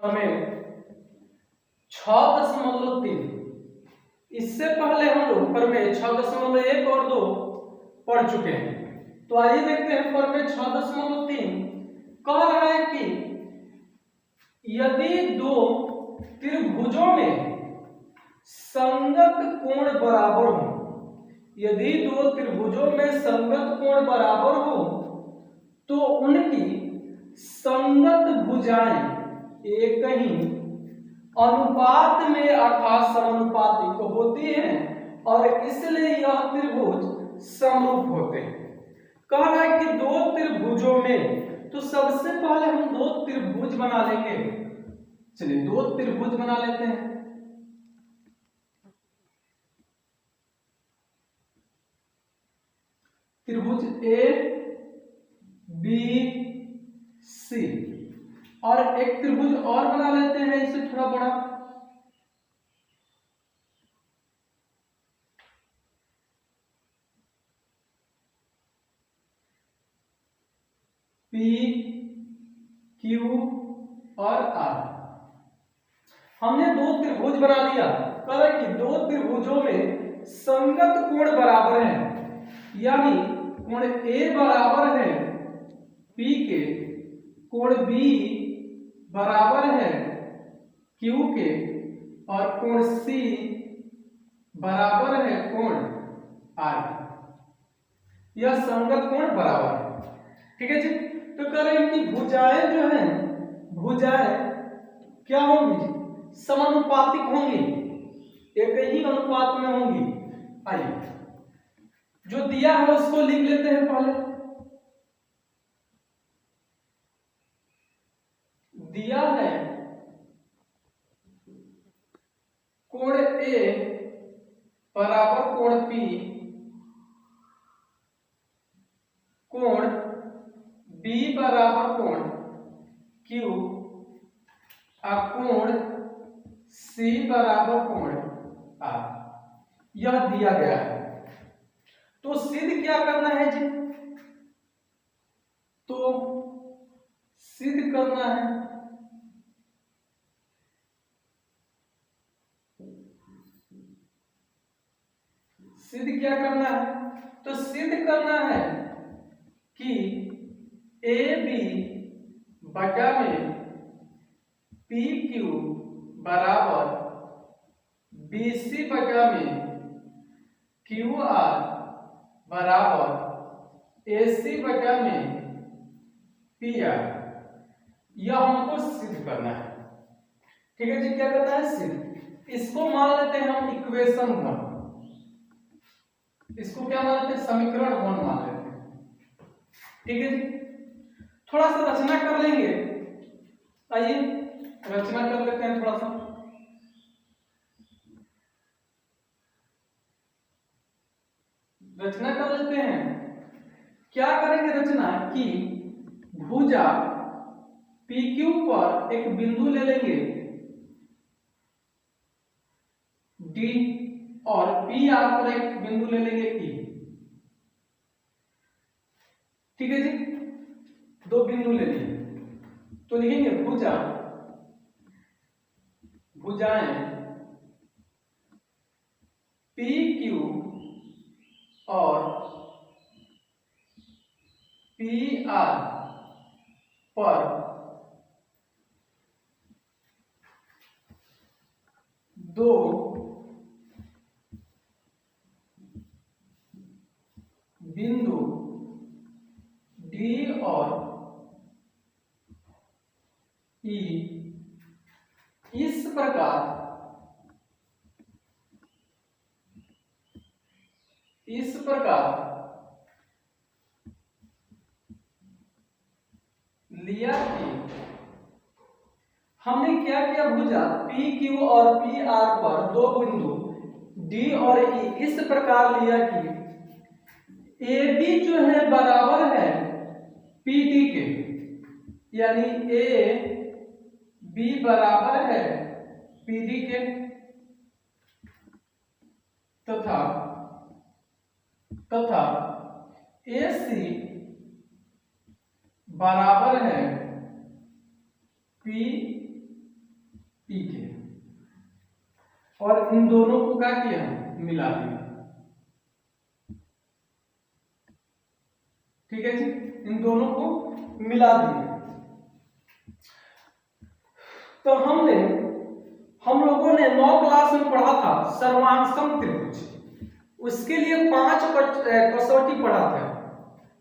हमें 6.3, इससे पहले हम लोग प्रमेय 6.1 और 2 पढ़ चुके हैं। तो आइए देखते हैं प्रमेय 6.3 कह रहा है कि यदि दो त्रिभुजों में संगत कोण बराबर हो, यदि दो त्रिभुजों में संगत कोण बराबर हो तो उनकी संगत भुजाएं एक ही अनुपात में अर्थात समानुपातिक होती हैं और इसलिए यह त्रिभुज समरूप होते हैं। कह रहा है कि दो त्रिभुजों में, तो सबसे पहले हम दो त्रिभुज बना लेंगे। चलिए दो त्रिभुज बना लेते हैं। त्रिभुज ए बी सी और एक त्रिभुज और बना लेते हैं इसे थोड़ा बड़ा, पी क्यू और आर। हमने दो त्रिभुज बना लिया। कह कि दो त्रिभुजों में संगत कोण बराबर है, यानी कोण ए बराबर है पी के, कोण बी बराबर है क्यू के और कोण सी बराबर है कोण आर के। यह संगत कोण बराबर है। ठीक है जी। तो कह रहे हैं कि भुजाएं जो हैं, भुजाएं क्या होंगी? समानुपातिक होंगी, एक ही अनुपात में होंगी। आइए जो दिया है उसको लिख लेते हैं पहले। दिया है कोण ए बराबर कोण पी, कोण बी बराबर कोण क्यू और कोण सी बराबर कोण आर। यह दिया गया है। तो सिद्ध क्या करना है जी? तो सिद्ध करना है सिद्ध क्या करना है? तो सिद्ध करना है कि ए बी बटा में पी क्यू बराबर बी सी बटा में क्यू आर बराबर ए सी बटा में पी आर। यह हमको सिद्ध करना है। ठीक है जी। क्या करना है? सिद्ध। इसको मान लेते हैं हम इक्वेशन 1। इसको क्या मान लेते हैं? समीकरण 1 मान लेते हैं। ठीक है जी। थोड़ा सा रचना कर लेंगे। आइए रचना कर लेते हैं थोड़ा सा। रचना कर लेते हैं। क्या करेंगे रचना कि भुजा PQ पर एक बिंदु ले लेंगे D और PR पर एक बिंदु ले लेंगे E। ठीक है जी। दो बिंदु ले लिए तो लिखेंगे भुजाएं PQ और PR पर दो बिंदु D और E इस प्रकार लिया कि हमने क्या किया? भुजा PQ और PR पर दो बिंदु D और E इस प्रकार लिया कि AB जो है बराबर है PD के, यानी AB बराबर है PD के, तथा AC बराबर है PQ ई के, और इन दोनों को क्या किया, मिला दिया। ठीक है जी, इन दोनों को मिला दिया। तो हम लोगों ने 9 क्लास में पढ़ा था सर्वांगसम त्रिभुज, उसके लिए 5 कसौटी पढ़ा था।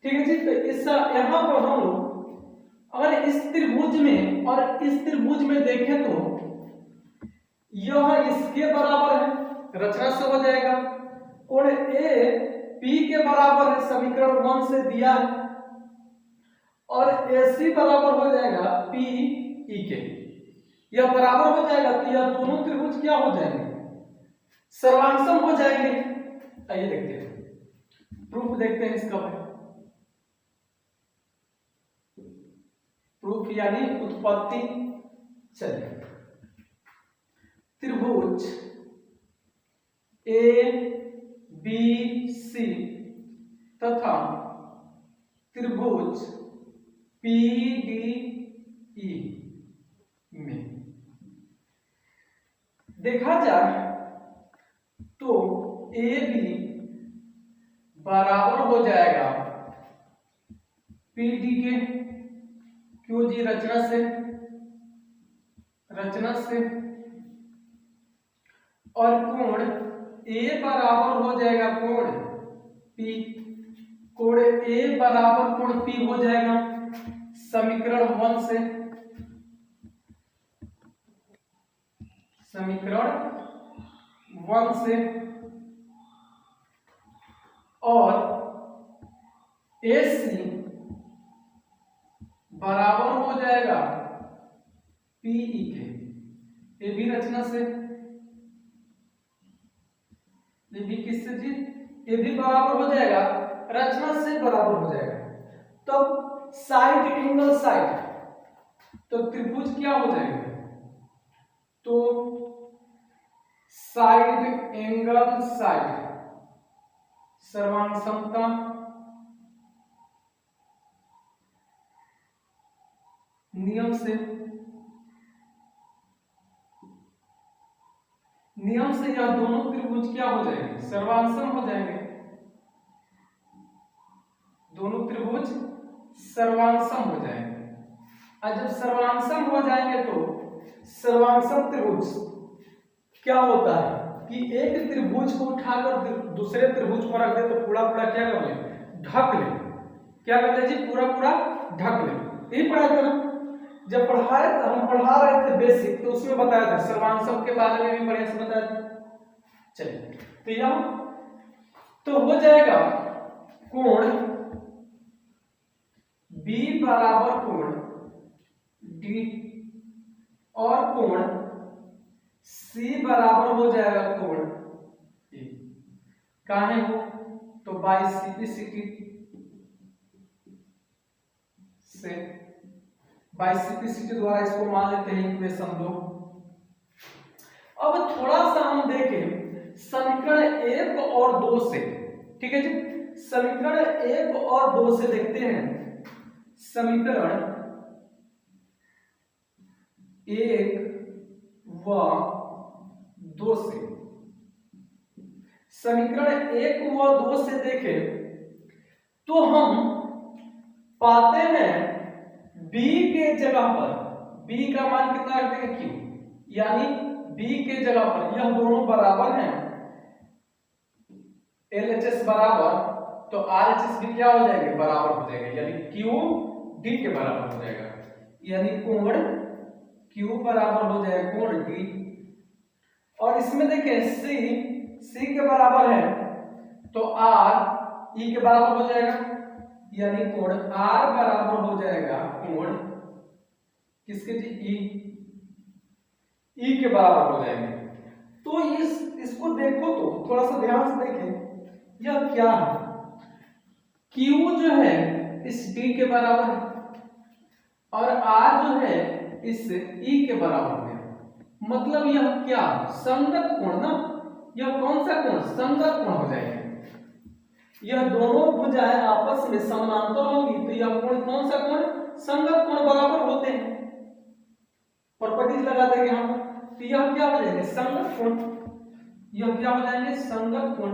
ठीक है जी, तो इस यहाँ पर हम लोग अगर इस त्रिभुज में और इस त्रिभुज में देखें तो यह इसके बराबर है, रचना से हो जाएगा। कोण ए पी के बराबर है, समीकरण 1 से दिया है, और AC बराबर हो जाएगा पी ई के, यह बराबर हो जाएगा। तो यह दोनों त्रिभुज क्या हो जाएंगे, सर्वांगसम हो जाएंगे। आइए देखते हैं, प्रूफ देखते हैं इसका। प्रूफ यानी उत्पत्ति। चलिए, त्रिभुज ABC तथा त्रिभुज PDE में देखा जाए तो AB बराबर हो जाएगा PD के, क्यों जी, रचना से, और कोण A बराबर हो जाएगा कोण P, कोण A बराबर कोण P हो जाएगा समीकरण 1 से, और AC बराबर हो जाएगा PE के, ये भी रचना से, ये भी किससे जी, ये भी बराबर हो जाएगा, रचना से बराबर हो जाएगा। तो साइड एंगल साइड, तो त्रिभुज क्या हो जाएगा, तो साइड एंगल साइड सर्वांगसमता नियम से यह दोनों त्रिभुज क्या हो जाएंगे, सर्वांगसम हो जाएंगे। दोनों त्रिभुज सर्वांगसम हो जाएंगे, और जब सर्वांगसम हो जाएंगे तो सर्वांगसम त्रिभुज क्या होता है कि एक त्रिभुज को उठाकर दूसरे त्रिभुज पर रख दे तो पूरा क्या कर ले, ढक ले। क्या कर ले जी, पूरा ढक ले। यही पढ़ा था ना, जब हम पढ़ा रहे थे बेसिक, तो उसमें बताया था, सर्वांगसम के बारे में भी बढ़िया से बताया था। चलिए, तो यह तो हो जाएगा कोण B बराबर कोण D, और कोण C बराबर हो जाएगा कोण A। काहे हो, तो बाइसिपिसिटी से, बाइसिपिसिटी द्वारा इसको मान लेते हैं इक्वेशन 2। अब थोड़ा सा हम देखें समीकरण 1 और 2 से। ठीक है जी, समीकरण 1 और 2 से देखते हैं। समीकरण 1 व 2 से, समीकरण 1 व 2 से देखें तो हम पाते हैं B के जगह पर, B का मान कितना रख देंगे, Q, यानी B के जगह पर यह दोनों बराबर हैं, LHS बराबर, तो RHS भी क्या हो जाएंगे, बराबर हो जाएगा, यानी Q D के बराबर हो जाएगा, यानी कोण Q बराबर हो जाएगा कोण D। और इसमें देखें C के बराबर है तो R E के बराबर हो जाएगा, यानी कोण R बराबर हो जाएगा कोण किसके जी, E के बराबर हो जाएंगे। तो इसको देखो तो थोड़ा सा ध्यान से देखें, यह क्या है, Q जो है इस D के बराबर है और R जो है इस E के बराबर है, मतलब यह क्या, संगत कोण ना, यह कौन सा कोण, संगत कोण हो जाएगा। यह दोनों भुजाएं आपस में समानांतर होंगी तो यह कोण कौन सा कोण, संगत कोण बराबर होते हैं। प्रॉपर्टीज लगा देंगे हम, तो यह क्या हो जाएंगे संगत कोण, यह क्या हो जाएंगे संगत कोण,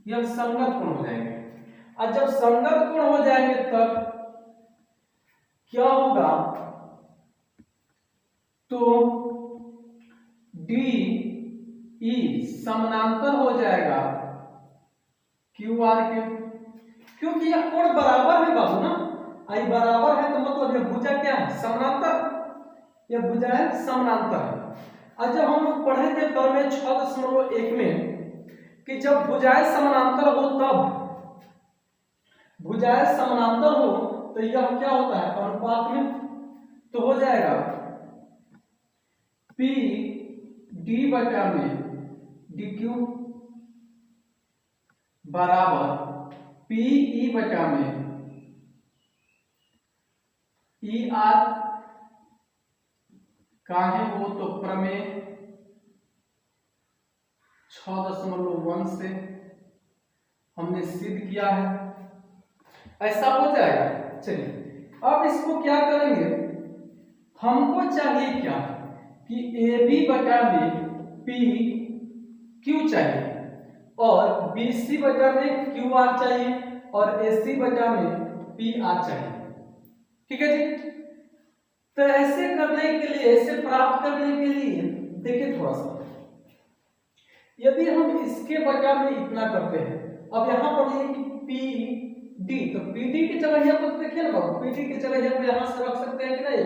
यह संगत कोण हो जाएंगे। और जब संगत कोण हो जाएंगे तब क्या होगा, तो डी ई समानांतर हो जाएगा क्यू आर के, क्योंकि यह कोण बराबर है बाबू ना, आई बराबर है तो मतलब यह भुजा क्या है समानांतर, यह भुजा है समानांतर है। और जब हम लोग पढ़े थे प्रमेय 6.1 में कि जब भुजाएं समानांतर हो तब, भुजाएं समानांतर हो तो यह क्या होता है अनुपात में, तो हो जाएगा पी डी बटा में डी क्यू बराबर पी ई बटा में ई आर, काहे हो तो प्रमेय 6.1 से हमने सिद्ध किया है, ऐसा हो जाएगा। चलिए अब इसको क्या करेंगे, हमको चाहिए क्या कि ए बी बटा में पी क्यू चाहिए और बी सी बटा में क्यू आर चाहिए और ए सी बटा में पी आर चाहिए, ठीक है जी। तो ऐसे करने के लिए, ऐसे प्राप्त करने के लिए देखिए थोड़ा सा, यदि हम इसके बटा में इतना करते हैं, अब यहां पर ये कि पी डी, तो पी डी की जगह यहाँ पर देखिए ना बाबू, पी डी की जगह हम यहां से रख सकते हैं कि नहीं,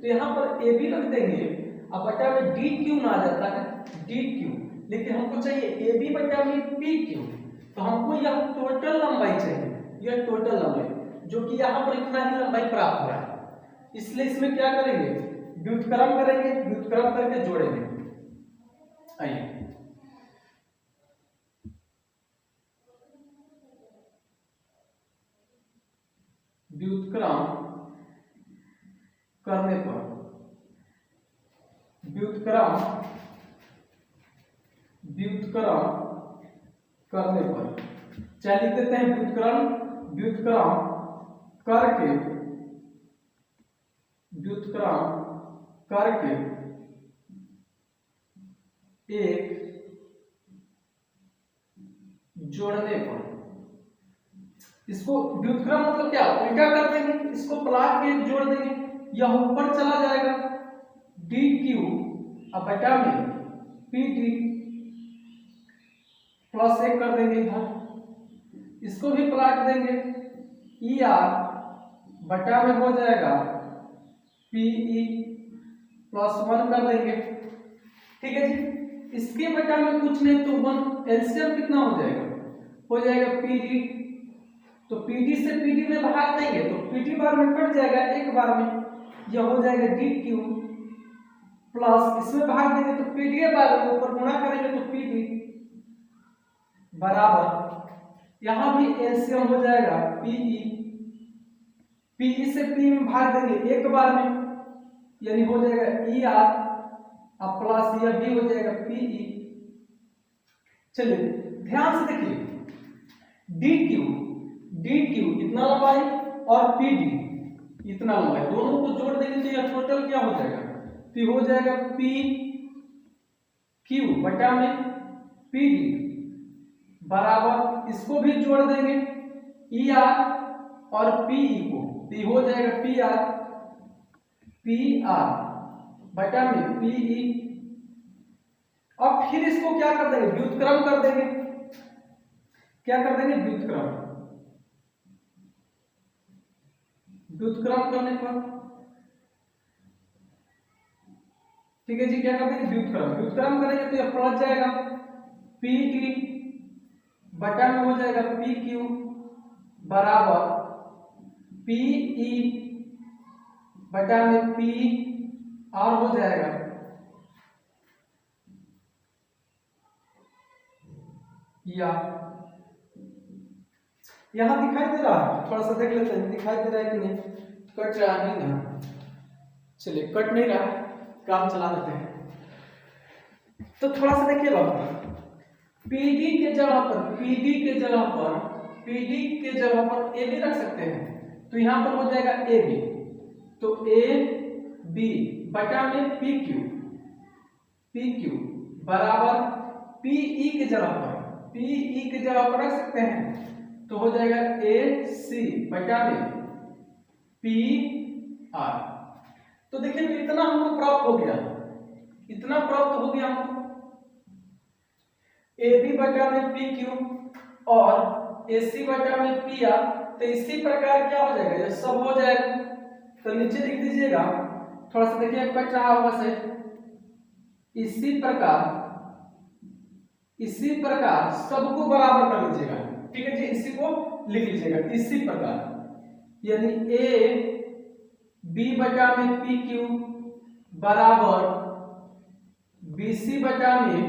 तो यहां पर ए बी रख देंगे, अब बटा में डी क्यू ना आ जाता है डी क्यू, लेकिन हमको चाहिए ए बी बटा में पी क्यू, तो हमको यह टोटल लंबाई चाहिए, यह टोटल लंबाई जो कि यहाँ पर इतना ही लंबाई प्राप्त हो रहा है, इसलिए इसमें क्या करेंगे व्युत्क्रम करेंगे, व्युत्क्रम करके जोड़ेंगे। आइए व्युत्क्रम करने पर, व्युत्क्रम करने पर चाहे लिख देते हैं व्युत्क्रम, व्युत्क्रम करके, व्युत्क्रम करके एक जोड़ने पर, इसको व्युत्क्रम मतलब क्या उल्टा कर देंगे, इसको प्लाट के जोड़ देंगे, यह ऊपर चला जाएगा डी क्यू अब बटा में पी डी प्लस 1 कर देंगे इधर, इसको भी प्लाट देंगे, ई आर बटा में हो जाएगा पीई प्लस 1 कर देंगे, ठीक है जी। इसके बटा में कुछ नहीं तो 1, एलसीएम कितना हो जाएगा, हो जाएगा पीडी, तो पीडी से पीडी में भाग देंगे तो पीडी बार में कट जाएगा एक बार में, यह हो जाएगा डी क्यू प्लस इसमें भाग देंगे तो पीडी बार में ऊपर गुणा करेंगे तो पीडी बराबर, यहां भी एलसीएम हो जाएगा पीई, पीई से पी में भाग देंगे एक बार में यानी हो जाएगा ई आर अब प्लस यह भी हो जाएगा पीई। चलिए ध्यान से देखिए डी क्यू इतना लंबाई और पी डी इतना लंबाई, दोनों को जोड़ देंगे तो यह टोटल क्या हो जाएगा, तो हो जाएगा पी क्यू बटा में पी डी बराबर, इसको भी जोड़ देंगे ई आर और पीई को, तो हो जाएगा पी आर बटा में पीई। अब फिर इसको क्या कर देंगे व्युत्क्रम कर देंगे, क्या कर देंगे व्युत्क्रम, व्युत्क्रम करने पर ठीक है जी, क्या कर देंगे व्युत्क्रम, व्युत्क्रम करेंगे तो यह प्लस जाएगा पी टी बटा में हो जाएगा पी क्यू बराबर पीई बटा में पी आर हो जाएगा, या यहां दिखाई दे रहा है, थोड़ा सा देख लेते हैं दिखाई दे रहा है कि नहीं, कट रहा नहीं ना, चलिए कट नहीं रहा, काम चला देते हैं। तो थोड़ा सा देखिए बाबू, पीडी के जगह पर पीडी के जगह पर पीडी के जगह पर ए बी रख सकते हैं, तो यहां पर हो जाएगा ए बी, तो ए बी बटा में पी क्यू बराबर पीई की जगह पर रख सकते हैं, तो हो जाएगा ए सी बटा में पी आर। तो देखिए इतना हमको प्राप्त हो गया, हमको ए बी बटा में पी क्यू और ए सी बटा में पी आर। तो इसी प्रकार क्या हो जाएगा, ये सब हो जाएगा। तो नीचे लिख दीजिएगा, थोड़ा सा देखिए कट रहा होगा से, इसी प्रकार सबको बराबर कर लीजिएगा, ठीक है जी, इसी को लिख लीजिएगा इसी प्रकार, यानी ए बी बटा में पी क्यू बराबर बी सी बटा में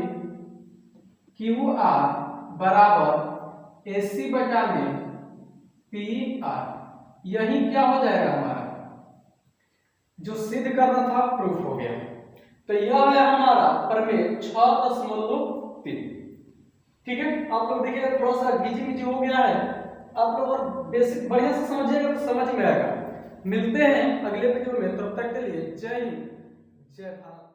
क्यू आर बराबर ए सी बटा में पी आर। यही क्या हो जाएगा, हमारा जो सिद्ध करना था प्रूफ हो गया। तो यह है हमारा प्रमेय 6.3। ठीक है, आप लोग देखिएगा थोड़ा सा गिजी हो गया है, आप लोग और बेसिक बढ़िया से समझिएगा तो समझ में आएगा। मिलते हैं अगले वीडियो में, तब तक के लिए जय हिंद जय भारत।